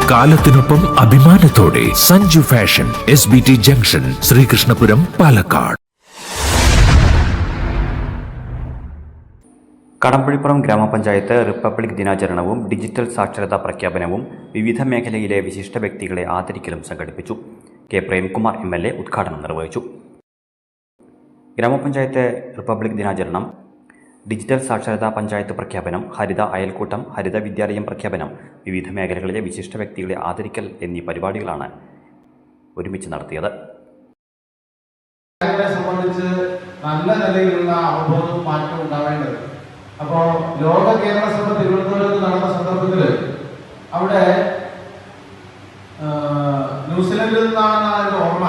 കാലത്തിനൊപ്പം അഭിമാനത്തോടെ Sanju fashion SBT junction, Sreekrishnapuram, Palakkad. Kadambazhipuram ഗ്രാമപഞ്ചായത്ത് republic ദിനാചരണവും digital സാക്ഷരതാ പ്രഖ്യാപനവും വിവിധ മേഖലയിലെ വിശിഷ്ട വ്യക്തികളെ ആദരിക്കലും സംഘടിപ്പിച്ചു. കെ പ്രേംകുമാർ MLA ഉദ്ഘാടനം നിർവഹിച്ചു. ഗ്രാമപഞ്ചായത്ത് റിപ്പബ്ലിക് ദിനാചരണം, ഡിജിറ്റൽ സാക്ഷരതാ പഞ്ചായത്ത് പ്രഖ്യാപനം, ഹരിത അയൽക്കൂട്ടം, ഹരിത വിദ്യാലയം പ്രഖ്യാപനം, വിവിധ മേഖലകളിലെ വിശിഷ്ട വ്യക്തികളെ ആദരിക്കൽ എന്നീ പരിപാടികളാണ് ഒരുമിച്ച് നടത്തിയത്. സംബന്ധിച്ച് നല്ല നിലയിലുള്ള അവബോധവും മാറ്റവും ഉണ്ടാവേണ്ടത്. അപ്പോൾ ലോക കേരള സഭ തിരുവനന്തപുരത്ത് നടന്ന സന്ദർഭത്തിൽ അവിടെ ന്യൂസിലൻഡിൽ നിന്നാണെന്നാണ് എൻ്റെ ഓർമ്മ.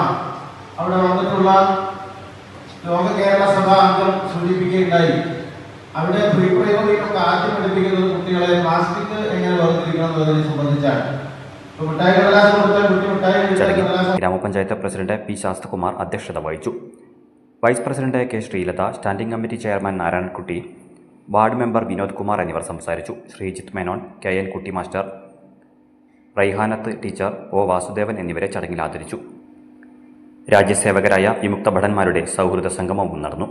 അവിടെ വന്നിട്ടുള്ള ലോക കേരള സഭ അംഗം സൂചിപ്പിക്കുകയുണ്ടായി, അവിടെ പ്രീ പ്രൈമറിയിലൊക്കെ ആദ്യം പഠിപ്പിക്കുന്നത് കുട്ടികളെ പ്ലാസ്റ്റിക് എങ്ങനെ വേർതിരിക്കണം എന്നതിനെ സംബന്ധിച്ചാണ്. ഗ്രാമപഞ്ചായത്ത് പ്രസിഡന്റ് P. ശാസ്ത്രകുമാർ അധ്യക്ഷത വഹിച്ചു. Vice president K. Sreelatha, standing committee chairman Narayanankutty, ward member Vinod Kumar എന്നിവർ സംസാരിച്ചു. Sreejith Menon, KN Kutty master, Raihanath teacher, O. Vasudevan എന്നിവരെ ചടങ്ങിൽ ആദരിച്ചു. രാജ്യസേവകരായ വിമുക്ത ഭടന്മാരുടെ സൗഹൃദ സംഗമവും നടന്നു.